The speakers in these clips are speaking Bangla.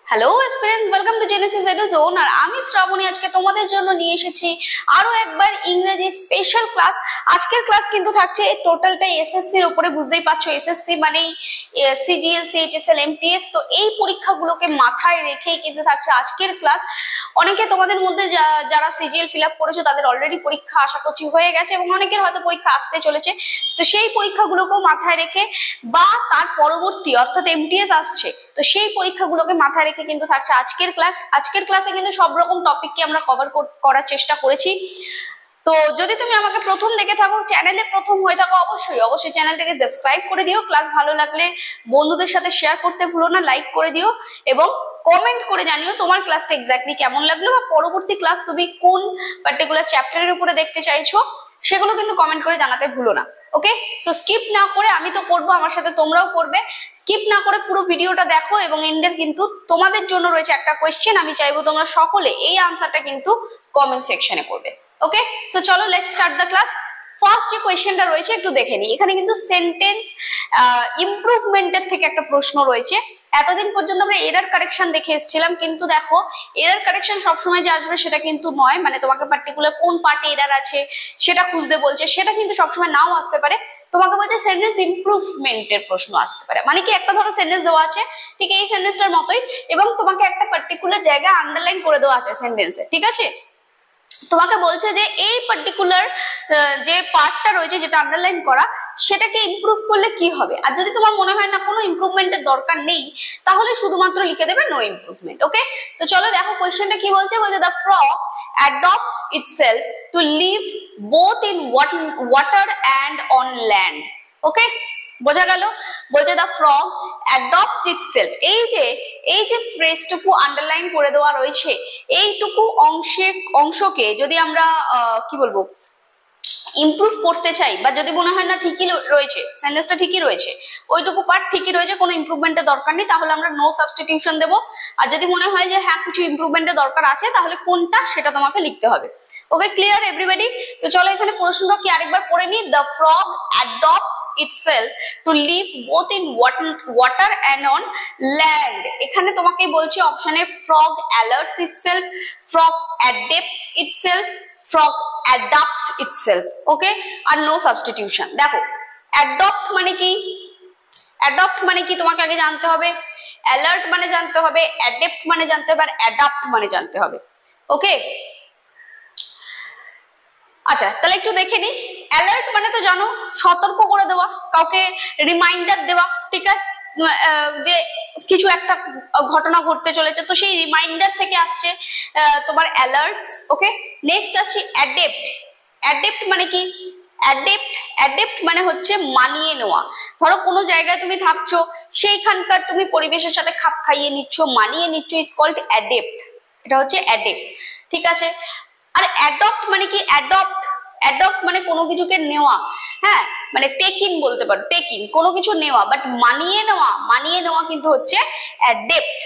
Hello students, welcome to Genesis Eduzone. আর আমি শ্রাবণী আজকে তোমাদের জন্য নিয়ে এসেছি আরো একবার ইংরেজি স্পেশাল ক্লাস। আজকের ক্লাস কিন্তু থাকছে টোটালটা এসএসসি এর উপরে। বুঝতেই পারছো এসএসসি মানেই সিজিএল, সিএইচএসএল, এমটিএস। তো এই পরীক্ষাগুলোকে মাথায় রেখেই কিন্তু থাকছে আজকের ক্লাস। অনেকে তোমাদের মধ্যে যারা সিজিএল ফিল আপ করেছো তাদের অলরেডি পরীক্ষা আশা করছি হয়ে গেছে, এবং অনেকের হয়তো পরীক্ষা আসতে চলেছে। তো সেই পরীক্ষাগুলোকেও মাথায় রেখে বা তার পরবর্তী অর্থাৎ এমটিএস আসছে, তো সেই পরীক্ষাগুলোকে মাথায় রেখে কিন্তু থাকছে আজকের ক্লাস। আজকের ক্লাসে কিন্তু সব রকম টপিককে আমরা কভার করার চেষ্টা করেছি। তো যদি তুমি আমাকে প্রথম দেখে থাকো, চ্যানেলে প্রথম হয়ে থাকো, অবশ্যই চ্যানেলটাকে সাবস্ক্রাইব করে দিও। ক্লাস ভালো লাগলে বন্ধুদের সাথে শেয়ার করতে ভুলো না, লাইক করে দিও এবং কমেন্ট করে জানিও তোমার ক্লাসটা এক্স্যাক্টলি কেমন লাগলো, বা পরবর্তী ক্লাস তুমি কোন পার্টিকুলার চ্যাপ্টারের উপরে দেখতে চাইছো সেগুলো কিন্তু কমেন্ট করে জানাতে ভুলো না। ওকে, সো স্কিপ না করে, আমি তো করবো, আমার সাথে তোমরাও করবে, স্কিপ না করে পুরো ভিডিওটা দেখো। এবং এন্ডের কিন্তু তোমাদের জন্য রয়েছে একটা কোয়েশ্চেন, আমি চাইবো তোমরা সকলে এই আনসারটা কিন্তু কমেন্ট সেকশনে করবে। ওকে, সো চলো let's start the class. First যে কোয়েশ্চেনটা রয়েছে একটু দেখে নিই। এখানে কিন্তু সেন্টেন্স ইমপ্রুভমেন্টের থেকে একটা প্রশ্ন রয়েছে। এতদিন পর্যন্ত আমরা এরর কারেকশন দেখে এসেছিলাম, কিন্তু দেখো এরর কারেকশন সবসময় যে আসবে সেটা কিন্তু নয়। মানে তোমাকে পার্টিকুলার কোন পার্টে এরর আছে সেটা খুঁজতে বলছে, সেটা কিন্তু সবসময় নাও আসতে পারে। তোমাকে বলছে সেন্টেন্স ইমপ্রুভমেন্টের প্রশ্ন আসতে পারে। মানে কি, একটা ধরো সেন্টেন্স দেওয়া আছে, ঠিক এই সেন্টেন্সটার মতোই, এবং তোমাকে একটা পার্টিকুলার জায়গা আন্ডারলাইন করে দেওয়া আছে সেন্টেন্সে, ঠিক আছে। তোমাকে বলছে যে এই পার্টিকুলার যে পার্টটা রয়েছে যেটা আন্ডারলাইন করা, সেটাকে ইমপ্রুভ করলে কি হবে। আর যদি তোমার মনে হয় না কোনো ইমপ্রুভমেন্টের দরকার নেই, তাহলে শুধুমাত্র লিখে দেবে নো ইমপ্রুভমেন্ট। ওকে, তো চলো দেখো কোয়েশ্চেনটা কি বলছে। বলছে the frog adopts itself to live both in water and on land. ওকে, বোঝা গেল। বলছে দ্য ফ্রগ অ্যাডপ্টস ইটসেলফ। এই যে ফ্রেজটুকু আন্ডারলাইন করে দেওয়া রয়েছে, এইটুকু অংশকে যদি আমরা কি বলবো ইমপ্রুভ করতে চাই, বা যদি মনে হয় না ঠিকই রয়েছে, সেন্টেন্সটা ঠিকই রয়েছে, ওইটুকু পার্ট ঠিকই রয়েছে, কোনো ইমপ্রুভমেন্টের দরকার নেই, তাহলে আমরা নো সাবস্টিটিউশন দেবো। আর যদি মনে হয় যে হ্যাঁ কিছু ইমপ্রুভমেন্টের দরকার আছে, তাহলে কোনটা সেটা তোমাকে লিখতে হবে। Okay, clear everybody? তো চলো এখানে প্রশ্নটা কি আরেকবার পড়ে নি। The frog adapts itself to live both in water and on land. এখানে তোমাকে বলছি অপশনে frog alerts itself, frog adapts itself, frog adapts itself. ওকে, আর নো সাবস্টিটিউশন। দেখো অ্যাডপ্ট মানে কি, অ্যাডপ্ট মানে কি তোমাকে আগে জানতে হবে, অ্যালার্ট মানে জানতে হবে, অ্যাডাপ্ট মানে জানতে হবে, আর অ্যাডাপ্ট মানে জানতে হবে। ওকে, আচ্ছা তাহলে একটু দেখে নি। অ্যালার্ট মানে তো জানো, সতর্ক করে দেওয়া, কাউকে রিমাইন্ডার দেওয়া, ঠিক আছে, যে কিছু একটা ঘটনা ঘটতে চলেছে, তো সেই রিমাইন্ডার থেকে আসছে তোমার অ্যালার্টস। ওকে, নেক্সট আসছে অ্যাডেপ্ট। অ্যাডেপ্ট মানে কি, অ্যাডেপ্ট মানে হচ্ছে মানিয়ে নেওয়া। ধরো কোনো জায়গায় তুমি থাকছো, সেইখানকার তুমি পরিবেশের সাথে খাপ খাইয়ে নিচ্ছ, মানিয়ে নিচ্ছ, ইজ কল্ড অ্যাডেপ্ট। এটা হচ্ছে অ্যাডেপ্ট, ঠিক আছে। আর অ্যাডপ্ট মানে কি, অ্যাডপ্ট মানে কোনো কিছুকে নেওয়া, হ্যাঁ, মানে টেক ইন বলতে পারো, টেক ইন কোনো কিছু নেওয়া, বাট মানিয়ে নেওয়া কিন্তু হচ্ছে অ্যাডেপ্ট,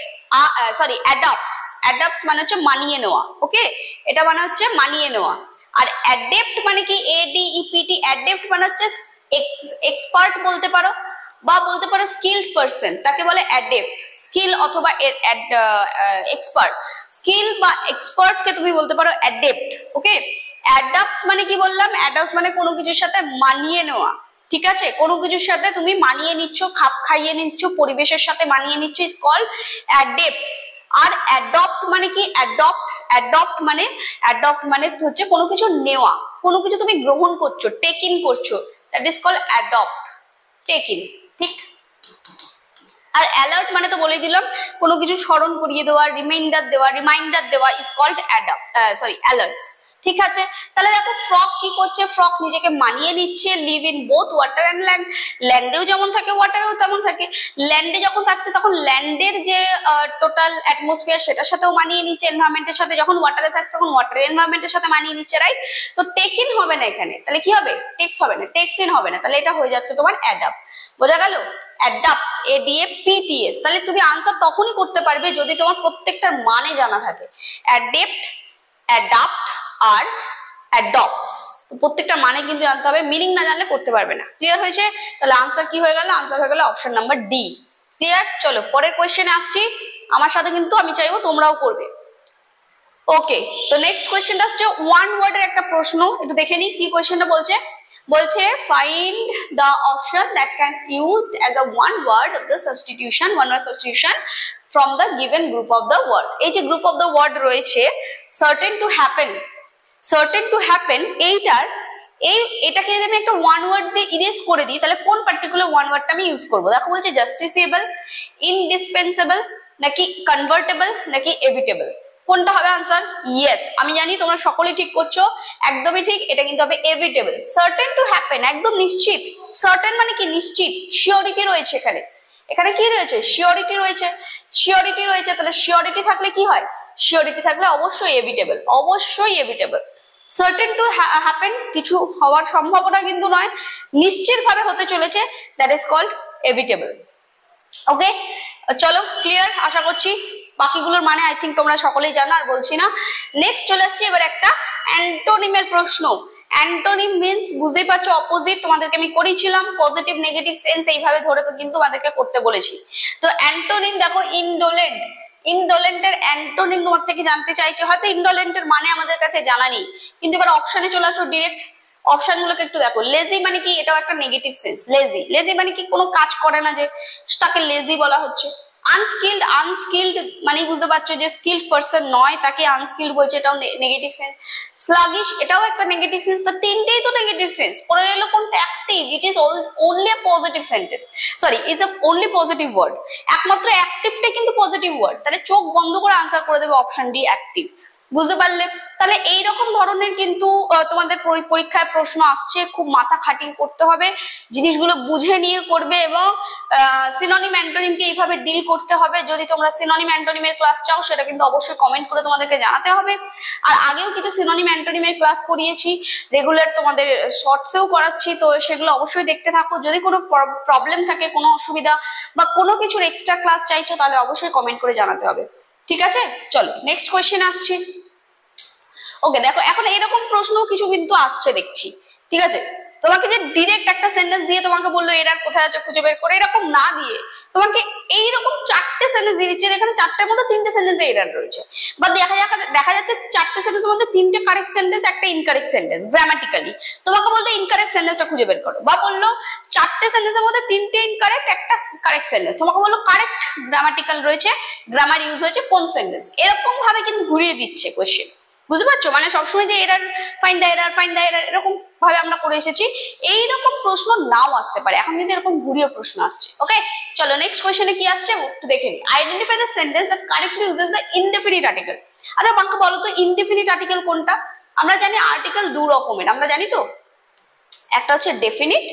সরি অ্যাডপ্টস মানে হচ্ছে মানিয়ে নেওয়া। ওকে, এটা মানে হচ্ছে মানিয়ে নেওয়া। আর অ্যাডেপ্ট মানে কি, ADEPT, অ্যাডেপ্ট মানে হচ্ছে এক্সপার্ট বলতে পারো, বা বলতে পারো স্কিলড পারসন, তাকে বলে অ্যাডেপ্ট। স্কিল অথবা এক্সপার্ট, স্কিল বা এক্সপার্ট কে তুমি বলতে পারো অ্যাডেপ্ট। ওকে, অ্যাডাপ্টস মানে কি বললাম, অ্যাডাপ্টস মানে কোনো কিছুর সাথে মানিয়ে নেওয়া, ঠিক আছে, কোনো কিছুর সাথে তুমি মানিয়ে নিচ্ছ, খাপ খাইয়ে নিচ্ছ, পরিবেশের সাথে মানিয়ে নিচ্ছ, ইজ কল্ড অ্যাডেপ্টস। আর অ্যাডপ্ট মানে কি, অ্যাডপ্ট মানে হচ্ছে কোনো কিছু নেওয়া, কোনো কিছু তুমি গ্রহণ করছো, টেক ইন করছো, that is called adopt, take in, ঠিক। আর অ্যালার্ট মানে তো বলে দিলাম, কোনো কিছু স্মরণ করিয়ে দেওয়া, রিমাইন্ডার দেওয়া ইজ কল্ড অ্যালার্টস, ঠিক আছে। তাহলে দেখো ফ্রগ কি করছে, ফ্রগ নিজেকে মানিয়ে নিচ্ছে, live in both water and land. ল্যান্ডেও যেমন থাকে, ওয়াটারেও তেমন থাকে। ল্যান্ডে যখন থাকছে তখন ল্যান্ডের যে টোটাল অ্যাটমসফিয়ার সেটার সাথেও মানিয়ে নিচ্ছে, এনভায়রনমেন্টের সাথে। যখন ওয়াটারে থাকছে তখন ওয়াটারের এনভায়রনমেন্টের সাথে মানিয়ে নিচ্ছে, রাইট। তো টেক ইন হবে না এখানে, তাহলে কি হবে, টেক্স হবে না, টেক্স ইন হবে না, তাহলে এটা হয়ে যাচ্ছে তোমার অ্যাডাপ্ট। বোঝা গেল? অ্যাডাপ্টস, ADAPTS। তাহলে তুমি আনসার তখনই করতে পারবে যদি তোমার প্রত্যেকটার মানে জানা থাকে। অ্যাডেপ্ট, অ্যাডাপ্ট আর অ্যাডপ্টস। তো প্রত্যেকটা মানে কিন্তু জানতে হবে, মিনিং না জানলে করতে পারবে না। ক্লিয়ার হয়েছে? তাহলে আনসার কি হয়ে গেল? আনসার হয়ে গেল অপশন নাম্বার ডি। ক্লিয়ার? চলো পরের কোয়েশ্চেনে আসছি, আমার সাথে কিন্তু আমি চাইবো তোমরাও করবে। ওকে, তো নেক্সট কোয়েশ্চেনটা হচ্ছে ওয়ান ওয়ার্ডের একটা প্রশ্ন, একটু দেখে নিই কি কোয়েশ্চেনটা বলছে। বলছে find the option that can used as a one word of the substitution, one word substitution from the given group of the word. এই যে গ্রুপ অফ দ্য ওয়ার্ড রয়েছে certain to happen, certain to happen, এটাকে যদি আমি একটা ওয়ান ওয়ার্ড দিয়ে ইরেজ করে দিই তাহলে কোন পার্টিকুলার ওয়ান ওয়ার্ডটা আমি ইউজ করবো? দেখো বলছে জাস্টিসিয়েবল, ইনডিসপেন্সেবল, নাকি কনভার্টেবল, নাকি এভিটেবল। কোনটা হবে আনসার? ইয়েস, আমি জানি তোমরা সকলেই ঠিক করছো, একদমই ঠিক, এটা কিন্তু হবে এভিটেবল। সার্টেন টু হ্যাপেন, একদম নিশ্চিত। সার্টেন মানে কি? নিশ্চিত, শিওরিটি রয়েছে এখানে। এখানে কি রয়েছে? শিওরিটি রয়েছে, শিওরিটি রয়েছে। তাহলে শিওরিটি থাকলে কি হয়? শিওরিটি থাকলে অবশ্যই এভিটেবল, অবশ্যই এভিটেবল। সার্টেন টু হ্যাপেন, কিছু হওয়ার সম্ভাবনা কিন্তু নয়, নিশ্চিত ভাবে হতে চলেছে, দ্যাট ইজ কল্ড এভিটেবল। ওকে, চলো ক্লিয়ার আশা করছি। বাকিগুলোর মানে আই থিঙ্ক তোমরা সকলেই জানো, আর বলছি না। নেক্সট চলে আসছি এবার একটা অ্যান্টোনিমের প্রশ্ন। অ্যান্টোনিম মিন্স বুঝতেই পারছো অপোজিট, তোমাদেরকে আমি করেছিলাম পজিটিভ নেগেটিভ সেন্স এইভাবে ধরে তো কিন্তু তোমাদেরকে করতে বলেছি। তো অ্যান্টোনিম দেখো ইনডোলেন্ট, ইনডোলেন্টের অ্যান্টোনিম তোমার থেকে জানতে চাইছে, হয়তো ইনডোলেন্টের মানে আমাদের কাছে জানা নেই, কিন্তু এবার অপশনে চলে আসো ডিরেক্ট। অপশন গুলোকে একটু দেখো। লেজি মানে কি? এটাও একটা নেগেটিভ সেন্স। লেজি, লেজি মানে কি? কোনো কাজ করে না, যে তাকে লেজি বলা হচ্ছে। আনস্কিলড, আনস্কিলড মানে বুঝতে পারছো যে স্কিলড পারসন নয়, তাকে আনস্কিলড বলছে, এটাও নেগেটিভ সেন্স। স্লাগিশ, এটাও একটা নেগেটিভ সেন্স। তো তিনটেই তো নেগেটিভ সেন্স। পরে এলো কোনটা? Active, it is only a positive sentence, sorry is a only positive word. একমাত্র অ্যাক্টিভটাই কিন্তু পজিটিভ ওয়ার্ড। তাহলে চোখ বন্ধ করে আনসার করে দেবে অপশন ডি, অ্যাক্টিভ। বুঝতে পারলে? তাহলে এইরকম ধরনের কিন্তু তোমাদের পরীক্ষায় প্রশ্ন আসছে, খুব মাথা খাটিয়ে করতে হবে, জিনিসগুলো বুঝে নিয়ে করবে, এবং সিনোনিম অ্যান্টোনিমকে এইভাবে ডিল করতে হবে। যদি তোমরা সিনোনিম অ্যান্টোনিমের ক্লাস চাও সেটা কিন্তু অবশ্যই কমেন্ট করে তোমাদেরকে জানাতে হবে। আর আগেও কিছু সিনোনিম অ্যান্টোনিমের ক্লাস করিয়েছি, রেগুলার তোমাদের শর্টসেও করাচ্ছি, তো সেগুলো অবশ্যই দেখতে থাকো। যদি কোনো প্রবলেম থাকে, কোনো অসুবিধা বা কোনো কিছুর এক্সট্রা ক্লাস চাইছো, তাহলে অবশ্যই কমেন্ট করে জানাতে হবে। ঠিক আছে, চলো নেক্সট কোয়েশ্চেন আসছি। ওকে, দেখো এখন এরকম প্রশ্ন কিছু কিন্তু আসছে দেখছি। ঠিক আছে, তোমাকে যে ডিরেক্ট একটা সেন্টেন্স দিয়ে তোমাকে বললো এরার কোথায় আছে খুঁজে বের করে, এরকম না দিয়ে তোমাকে এইরকম চারটে সেন্টেন্স দিয়ে দিচ্ছে, এখানে চারটের মধ্যে তিনটে সেন্টেন্সে এরার রয়েছে, বা দেখা যাচ্ছে চারটে সেন্টেন্সের মধ্যে তিনটে কারেক্ট সেন্টেন্স, একটা ইনকারেক্ট সেন্টেন্স গ্রামাটিক্যালি। তোমাকে বলতো ইনকারেক্ট সেন্টেন্সটা খুঁজে বের করো, বা বললো চারটে সেন্টেন্সের মধ্যে তিনটে ইনকারেক্ট, একটা কারেক্ট সেন্টেন্স, তোমাকে বললো কারেক্ট গ্রামাটিক্যাল রয়েছে, গ্রামার ইউজ হয়েছে কোন সেন্টেন্স, এরকম ভাবে কিন্তু ঘুরিয়ে দিচ্ছে কোশ্চেন। বুঝতে পারছো? মানে সবসময় যে error find the error, find the error এরকম ভাবে আমরা করে এসেছি, এইরকম প্রশ্ন নাও আসতে পারে, এখন কিন্তু এরকম ঘুরিয়ে প্রশ্ন আসছে। ওকে, চলো নেক্সট কোয়েশ্চেনে কি আসছে একটু দেখে নিই। Identify the sentence that correctly uses the indefinite article. আচ্ছা বাক্য বলো তো ইনডেফিনিট আর্টিকেল কোনটা? আমরা জানি আর্টিকেল দু রকমের, আমরা জানি তো, একটা হচ্ছে ডেফিনিট,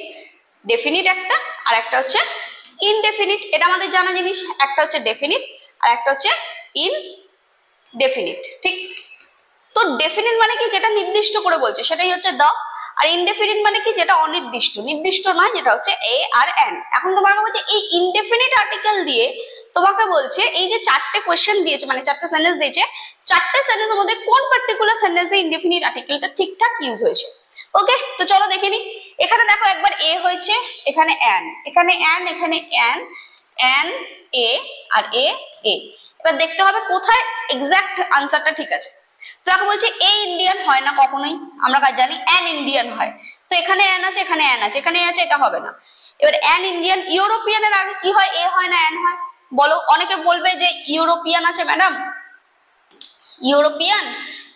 ডেফিনিট একটা, আর একটা হচ্ছে ইনডেফিনিট, এটা আমাদের জানা জিনিস। একটা হচ্ছে ডেফিনিট আর একটা হচ্ছে ইনডেফিনিট। ঠিক, তো ডেফিনিট মানে কি? যেটা নির্দিষ্ট করে বলছে সেটাই হচ্ছে দা, আর ইনডেফিনিট মানে কি? যেটা অনির্দিষ্ট, নির্দিষ্ট নয়, যেটা হচ্ছে এ আর এন। এখন তোমাকে বলছে এই ইনডেফিনিট আর্টিকেল দিয়ে তোমাকে বলছে এই যে চারটে কোয়েশ্চেন দিয়েছে, মানে চারটে সেন্টেন্স দিয়েছে, চারটে সেন্টেন্সের মধ্যে কোন পার্টিকুলার সেন্টেন্সে ইনডেফিনিট আর্টিকেলটা ঠিকঠাক ইউজ হয়েছে। ওকে, তো চলো দেখে নি। এখানে দেখো একবার এ হয়েছে, এখানে এন, এখানে এন, এখানে এন, এন এ আর এ এ। এবার দেখতে হবে কোথায় এক্সাক্ট আনসারটা ঠিক আছে। দেখো বলছে এ ইন্ডিয়ান হয় না কখনোই, আমরা জানি অ্যান ইন্ডিয়ান হয়, তো এখানে অ্যান আছে, এখানে অ্যান আছে, এখানে আছে, এটা হবে না। এবার অ্যান ইন্ডিয়ান, ইউরোপিয়ানের আগে কি হয়? এ হয় না অ্যান হয়? বলো, অনেকে বলবে যে ইউরোপিয়ান আছে ম্যাডাম, ইউরোপিয়ান,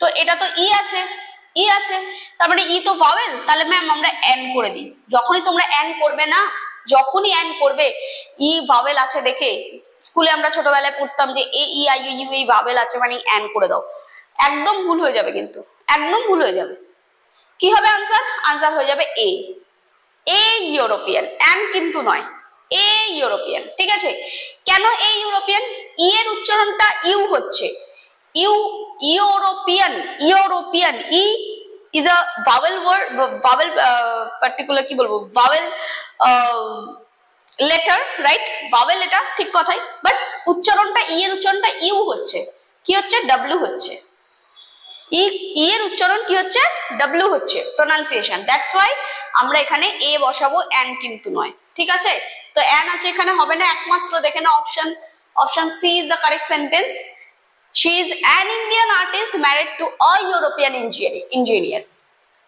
তো এটা তো ই আছে, ই আছে, তারপরে ই তো ভাওয়েল, তাহলে ম্যাম আমরা অ্যান করে দিই। যখনই তোমরা অ্যান করবে না, যখনই অ্যান করবে, ই ভাওয়েল আছে দেখে, স্কুলে আমরা ছোটবেলায় পড়তাম যে এ ই আই ইউ এই ভাওয়েল আছে মানে অ্যান করে দাও, একদম ভুল হয়ে যাবে, কিন্তু একদম ভুল হয়ে যাবে। কি হবে আনসার? আনসার হয়ে যাবে এ, এ ইউরোপিয়ান, অ্যান কিন্তু নয়, এ ইউরোপিয়ান। ঠিক আছে, কেন এ ইউরোপিয়ান? ই এর উচ্চারণটা ইউ হচ্ছে, U, European, European, E is a vowel word, vowel particular কি বলবো, ভাওয়েল লেটার, রাইট, ভাওয়েল, এটা ঠিক কথাই, বাট উচ্চারণটা ই এর উচ্চারণটা ইউ হচ্ছে, কি হচ্ছে? ডাব্লিউ হচ্ছে, ই এর উচ্চারণ কি হচ্ছে, ডব্লিউ হচ্ছে প্রোনাউন্সিয়েশন, দ্যাটস ওয়াই আমরা এখানে এ বসাবো, অ্যান কিন্তু নয়, ঠিক আছে। তো অ্যান আছে এখানে, হবে না, একমাত্র দেখে না option C is the correct sentence. She is an Indian artist married to a European engineer.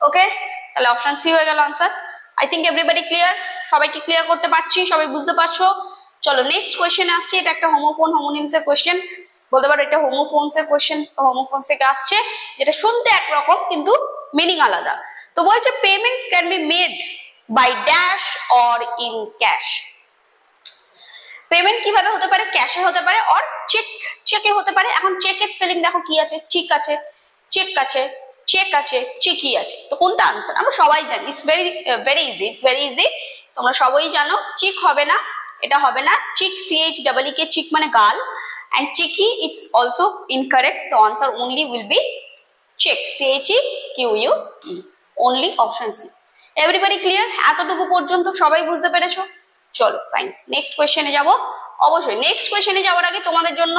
ওকে, তাহলে অপশন সি হয়ে গেল answer. I think everybody clear, সবাইকে ক্লিয়ার করতে পারছি, সবাই বুঝতে পারছো। চলো নেক্সট কোয়েশ্চেনে আসছি। এটা একটা হোমোফোন হোমোনিমস এর কোয়েশ্চেন, বলতে পারো এটা হোমোফোনস এর কোয়েশ্চেন, হোমোফোনস থেকে আসছে, যেটা শুনতে একরকম কিন্তু মিনিং আলাদা। তো বলছে payments can be made by dash or in cash. Payment কিভাবে হতে পারে, ক্যাশে হতে পারে অর চেকে হতে পারে। এখন চেকের স্পেলিং দেখো কি আছে, চিক আছে, চেক আছে, চেক আছে, চিকি আছে, তো কোনটা আনসার আমরা সবাই জানি। ইটস ভেরি ইজি, তোমরা সবাই জানো। চিক হবে না, এটা হবে না, চিক CH কে চিক মানে গাল, and cheeky it's also incorrect, তো answer only will be check, CHEQU, only option C. Everybody clear, এতটুকু পর্যন্ত সবাই বুঝতে পেরেছো? চলো ফাইন, নেক্সট কোয়েশ্চেনে যাব। অবশ্যই নেক্সট কোয়েশ্চেনে যাওয়ার আগে তোমাদের জন্য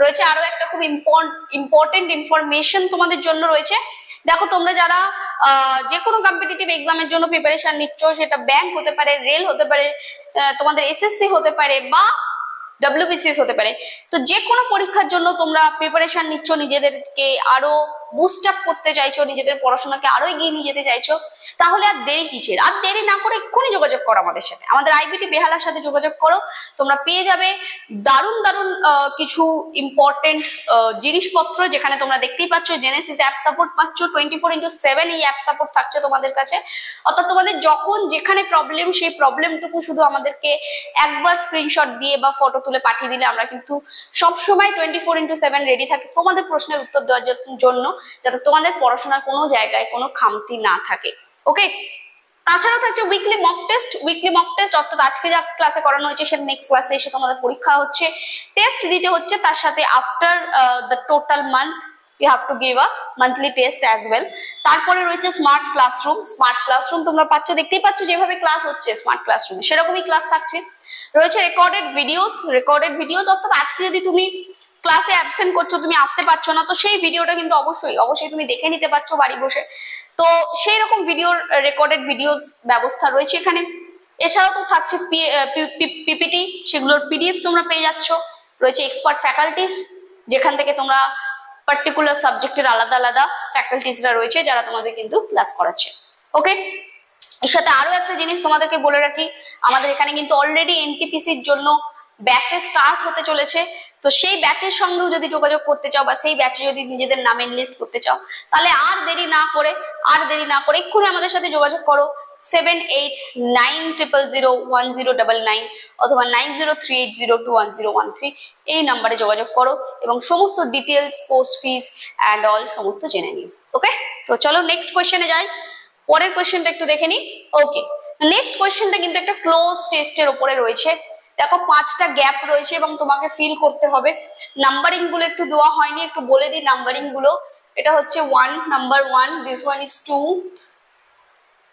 রয়েছে আরো একটা খুব ইম্পর্টেন্ট ইনফরমেশন তোমাদের জন্য রয়েছে। দেখো তোমরা যারা যে কোনো কম্পিটিটিভ এক্সামের জন্য প্রিপারেশন নিচ্ছ, সেটা ব্যাংক হতে পারে, রেল হতে পারে, তোমাদের SSC হতে পারে বা WBCS হতে পারে, তো যে কোনো পরীক্ষার জন্য তোমরা প্রিপারেশন নিচ্ছ, নিজেদেরকে আরো বুস্ট আপ করতে চাইছো, নিজেদের পড়াশোনাকে আরো এগিয়ে নিয়ে যেতে চাইছো, তাহলে আর দেরি কিসের? আর দেরি না করে এক্ষুনি যোগাযোগ করো আমাদের সাথে, আমাদের IBT বেহালার সাথে যোগাযোগ করো। তোমরা পেয়ে যাবে দারুণ দারুণ কিছু ইম্পর্টেন্ট জিনিসপত্র, যেখানে তোমরা দেখতেই পাচ্ছ জেনেসিস অ্যাপ সাপোর্ট পাচ্ছ, 24/7 এই অ্যাপ সাপোর্ট থাকছে তোমাদের কাছে। অর্থাৎ তোমাদের যখন যেখানে প্রবলেম, সেই প্রবলেমটুকু শুধু আমাদেরকে একবার স্ক্রিনশট দিয়ে বা ফটো তুলে পাঠিয়ে দিলে আমরা কিন্তু সবসময় 24/7 রেডি থাকি তোমাদের প্রশ্নের উত্তর দেওয়ার জন্য, যাতে তোমাদের পড়াশোনার কোনো জায়গায় কোনো খামতি না থাকে। ওকে, তাছাড়া থাকছে উইকলি মক টেস্ট, অর্থাৎ আজকে যা ক্লাসে করানো হয়েছে সেটা নেক্সট ক্লাসে এসে তোমাদের পরীক্ষা হচ্ছে, টেস্ট দিতে হচ্ছে, তার সাথে after the total month you have to give a monthly test as well. তারপরে রয়েছে স্মার্ট ক্লাসরুম তোমরা পাচ্ছ, দেখতেই পাচ্ছ যেভাবে ক্লাস হচ্ছে স্মার্ট ক্লাসরুমে সেরকমই ক্লাস থাকছে। রয়েছে রেকর্ডেড ভিডিওস, অর্থাৎ আজকে যদি তুমি ক্লাসে অ্যাবসেন্ট করছো, তুমি আসতে পারছো না, তো সেই ভিডিওটা কিন্তু অবশ্যই তুমি দেখে নিতে পারছো বাড়ি বসে। তো সেই রকম রেকর্ডেড ভিডিওস ব্যবস্থা রয়েছে এখানে। এছাড়াও তো থাকছে PPT, সেগুলোর PDF তোমরা পেয়ে যাচ্ছ। রয়েছে এক্সপার্ট ফ্যাকাল্টিস, যেখান থেকে তোমরা পার্টিকুলার সাবজেক্টের আলাদা ফ্যাকাল্টিসরা রয়েছে যারা তোমাদের কিন্তু ক্লাস করাচ্ছে। ওকে, এর সাথে আরো একটা জিনিস তোমাদেরকে বলে রাখি, আমাদের এখানে কিন্তু অলরেডি NTPCর জন্য ব্যাচে স্টার্ট হতে চলেছে। তো সেই ব্যাচের সঙ্গেও যদি যোগাযোগ করতে চাও বা সেই ব্যাচে যদি নিজেদের নাম এনলিস্ট করতে চাও, তাহলে আর দেরি না করে এক্ষুনি আমাদের সাথে যোগাযোগ করো 7890001099 অথবা 9038021013 এই নাম্বারে যোগাযোগ করো এবং সমস্ত details, course fees and all সমস্ত জেনে নিও। ওকে, তো চলো নেক্সট কোয়েশ্চেনে যাই। পরের কোয়েশ্চেনটা একটু দেখে নিই। ওকে, নেক্সট কোয়েশ্চেনটা কিন্তু একটা ক্লোজ টেস্টের উপরে রয়েছে। দেখো 5টা গ্যাপ রয়েছে এবং তোমাকে ফিল করতে হবে। নাম্বারিং গুলো একটু দেওয়া হয়নি, একটু বলে দিই নাম্বারিং গুলো। এটা হচ্ছে 1, number 1, this one is 2,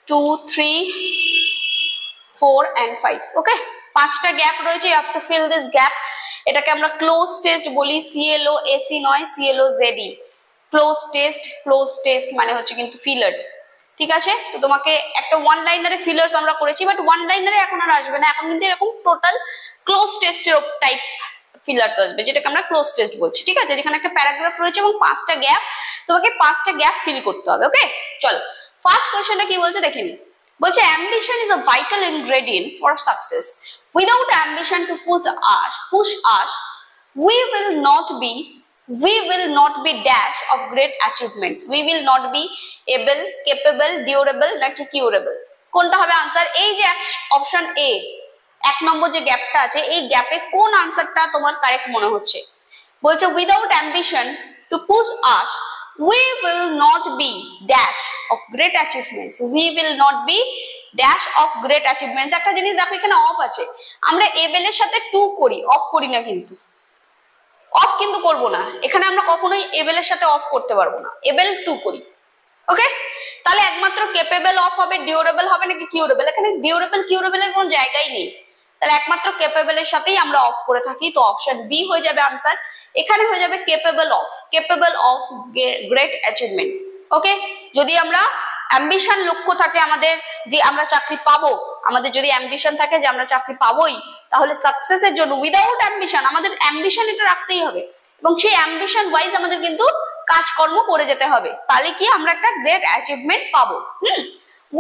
2, 3, 4 and 5। Okay, 5টা গ্যাপ রয়েছে, you have to fill this gap. এটাকে আমরা ক্লোজ টেস্ট বলি, CLOSE নয়, CLOZE। ক্লোজ টেস্ট মানে হচ্ছে কিন্তু ফিলার্স, ঠিক আছে। তো তোমাকে একটা ওয়ান লাইনারে ফিলার্স আমরা করেছি, বাট ওয়ান লাইনারে এখন আর আসবে না, এখন কিন্তু এরকম টোটাল ক্লোজ টেস্টের টাইপ ফিলার্স আসবে, যেটাকে আমরা ক্লোজ টেস্ট বলছি, ঠিক আছে। যেখানে একটা প্যারাগ্রাফ রয়েছে এবং 5টা গ্যাপ, তোমাকে 5টা গ্যাপ ফিল করতে হবে। ওকে, চলো ফার্স্ট কোয়েশ্চেনটা কি বলছে দেখে নিই। বলছে ambition is a vital ingredient for success. Without ambition to push us, we will not be dash of great achievements. We will not be able, capable, durable নাকি curable, কোনটা হবে আনসার? এই যে অপশন A 1 নম্বর যে গ্যাপটা আছে, এই গ্যাপে কোন আনসারটা তোমার কারেক্ট মনে হচ্ছে? বলছে without ambition two push us we will not be dash of great achievements. We will not be dash of great achievements. একটা জিনিস দেখো, এখানে অফ আছে, আমরা able এর সাথে টু করি, অফ করি না, কিন্তু অফ কিন্তু করব না এখানে, আমরা কখনোই able এর সাথে অফ করতে পারবো না, able টু করি। ওকে, তাহলে একমাত্র কেপেবল অফ হবে, ডিউরেবল হবে নাকি কিউরেবল? এখানে ডিউরেবল কিউরেবল এর কোনো জায়গাই নেই, তাহলে একমাত্র কেপেবল এর সাথেই আমরা অফ করে থাকি, তো অপশন বি হয়ে যাবে আনসার। এখানে হয়ে যাবে কেপেবল অফ গ্রেট অ্যাচিভমেন্ট। ওকে, যদি আমরা অ্যাম্বিশন লক্ষ্য থাকে আমাদের যে আমরা চাকরি পাবো, আমাদের যদি অ্যাম্বিশন থাকে যে আমরা চাকরি পাবোই, তাহলে সাকসেসের জন্য উইদাউট অ্যাম্বিশন, আমাদের অ্যাম্বিশন এটা রাখতেই হবে এবং সেই অ্যাম্বিশন ওয়াইজ আমাদের কিন্তু কাজকর্ম করে যেতে হবে, তাহলে কি আমরা একটা গ্রেট অ্যাচিভমেন্ট পাবো।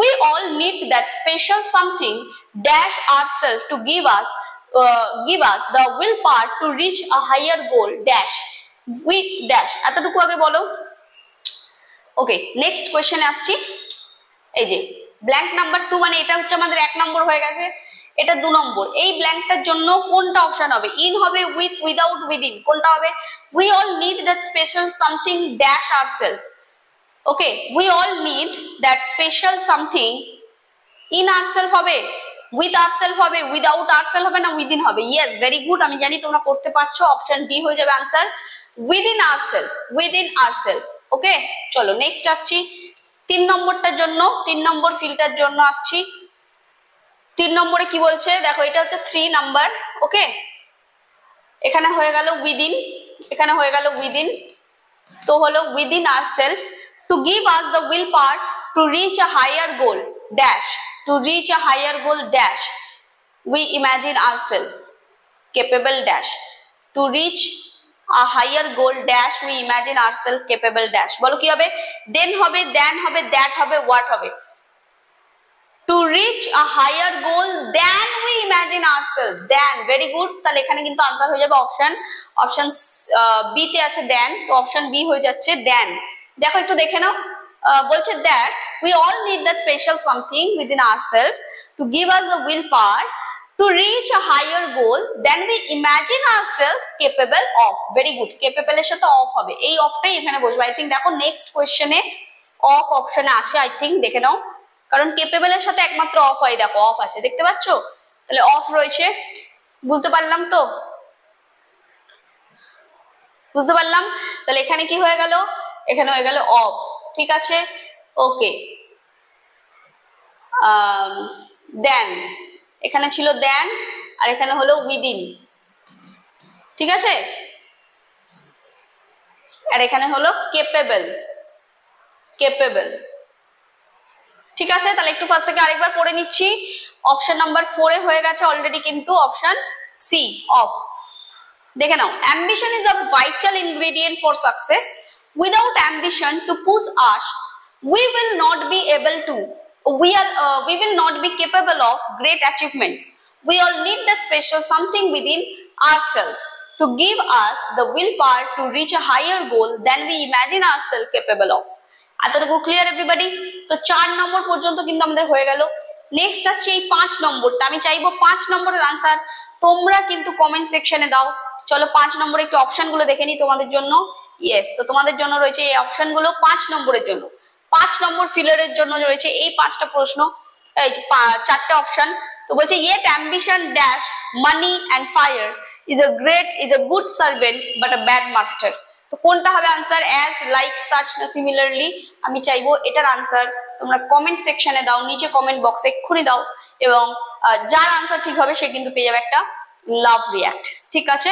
We all need that special something dash ourselves to give us the willpower to reach a higher goal dash we dash এতটুকু আগে বলো। ওকে, নেক্সট কোয়েশ্চেনে আসছি। এই যে ব্ল্যাঙ্ক নাম্বার 2 মানে এটা হচ্ছে আমাদের 1 নম্বর হয়ে গেছে, এটা 2 নম্বর। এই ব্ল্যাঙ্কটার জন্য কোনটা অপশন হবে? ইন হবে, উইথ, উইদাউট, উইদিন, কোনটা হবে? We all need that special something dash ourselves. Okay, we all need that special something in ourselves হবে, with ourselves হবে, without ourselves হবে না within হবে? Yes, very good, আমি জানি তোমরা করতে পারছো। অপশন ডি হয়ে যাবে answer, within ourselves, within ourselves। ওকে, চলো নেক্সট আসছি 3 নম্বরটার জন্য, 3 নম্বর ফিল্ডটার জন্য আসছি। 3 নম্বরে কি বলছে দেখো, এটা হচ্ছে 3 নাম্বার। ওকে, এখানে হয়ে গেল within, এখানে হয়ে গেল within, তো হলো within ourselves to give us the willpower to reach a higher goal dash, to reach a higher goal dash we imagine ourselves capable dash, to reach a higher goal dash we imagine ourselves capable dash। বলো কি হবে? then হবে, than হবে, that হবে, what হবে? to reach a higher goal than we imagine ourselves, than, very good। তাহলে এখানে কিন্তু आंसर হয়ে যাবে অপশন বি তে আছে than, তো অপশন বি হয়ে যাচ্ছে than। দেখো একটু দেখে নাও, বলছে that we all need that special something within ourselves to give us the willpower to reach a higher goal than we imagine ourselves capable of, very good। capable এর সাথে অফ হবে, এই অফটাই এখানে বসবে। আই থিংক দেখো নেক্সট কোয়েশ্চেনে অফ অপশনে আছে, আই থিংক দেখে নাও, কারণ কেপেবল এর সাথে একমাত্র অফ হয়, দেখো অফ আছে, দেখতে পাচ্ছ? তাহলে অফ রয়েছে, বুঝতে পারলাম তো? বুঝতে পারলাম। তাহলে এখানে কি হয়ে গেল? এখানে হয়ে গেল অফ, ঠিক আছে। ওকে, দেন, এখানে ছিল দেন আর এখানে হলো উইদিন, ঠিক আছে, আর এখানে হলো কেপেবল, কেপেবল, ঠিক আছে। তাহলে একটু ফার্স্ট থেকে আরেকবার পড়ে নিচ্ছি। অপশন নাম্বার 4 এ হয়ে গেছে অলরেডি কিন্তু অপশন সি অফ। দেখে নাও, ambition is a vital ingredient for success. Without ambition to push us, we will not be able to, we will not be capable of great achievements. We all need that special something within ourselves to give us the willpower to reach a higher goal than we imagine ourselves capable of. এতটুকু ক্লিয়ার এভরিবডি? তো 4 নম্বর পর্যন্ত কিন্তু আমাদের হয়ে গেল। নেক্সট আসছে এই 5 নম্বরটা, আমি চাইবো 5 নম্বরের আনসার তোমরা কিন্তু কমেন্ট সেকশনে দাও। চলো 5 নম্বরে একটু অপশনগুলো দেখে নিই তোমাদের জন্য। ইয়েস, তো তোমাদের জন্য রয়েছে এই অপশনগুলো 5 নম্বরের জন্য। 5 নম্বর ফিলারের জন্য রয়েছে এই 5টা প্রশ্ন, এই 4টে অপশন। তো বলছে yet ambition dash money and fire is a good servant but a bad master। তো কোনটা হবে আনসার? অ্যাজ, লাইক, সাচ না সিমিলারলি? আমি চাইবো এটার আনসার তোমরা কমেন্ট সেকশনে দাও, নিচে কমেন্ট বক্সে এক্ষুনি দাও, এবং যার আনসার ঠিক হবে সে কিন্তু পেয়ে যাবে একটা লাভ রিয়াক্ট, ঠিক আছে?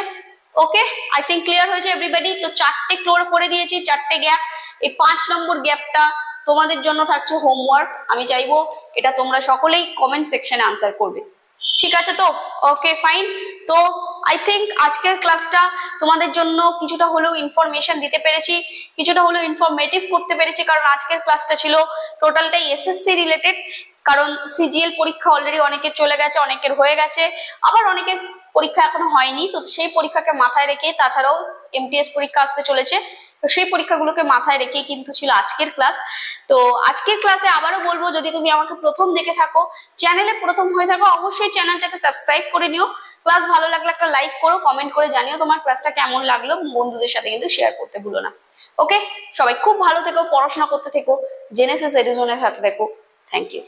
ওকে, আই থিঙ্ক ক্লিয়ার হয়েছে এভরিবডি। তো 4টে ক্লোর করে দিয়েছি, 4টে গ্যাপ। এই 5 নম্বর গ্যাপটা তোমাদের জন্য থাকছে হোমওয়ার্ক। আমি চাইবো এটা তোমরা সকলেই কমেন্ট সেকশনে আনসার করবে, ঠিক আছে তো? Okay fine. তো আই থিঙ্ক আজকের ক্লাসটা তোমাদের জন্য কিছুটা হলেও ইনফরমেশন দিতে পেরেছি, কিছুটা হলেও ইনফরমেটিভ করতে পেরেছি, কারণ আজকের ক্লাসটা ছিল টোটালটাই এসএসসি রিলেটেড। কারণ সিজিএল পরীক্ষা অলরেডি অনেকের চলে গেছে, অনেকের হয়ে গেছে, আবার অনেকের পরীক্ষা এখনো হয়নি। তো সেই পরীক্ষাকে মাথায় রেখে, তাছাড়াও এমটিএস পরীক্ষা আসতে চলেছে, তো সেই পরীক্ষাগুলোকে মাথায় রেখে কিন্তু ছিল আজকের ক্লাস। তো আজকের ক্লাসে আবারও বলবো, যদি তুমি আমাকে প্রথম দেখে থাকো, চ্যানেলে প্রথম হয়ে থাকো, অবশ্যই চ্যানেলটাকে সাবস্ক্রাইব করে নিও। ক্লাস ভালো লাগলে একটা লাইক করো, কমেন্ট করে জানিও তোমার ক্লাসটা কেমন লাগলো, বন্ধুদের সাথে কিন্তু শেয়ার করতে ভুলো না। ওকে, সবাই খুব ভালো থেকো, পড়াশোনা করতে থেকো, জেনেসিস এডুজোনের সাথে থেকো। Thank you.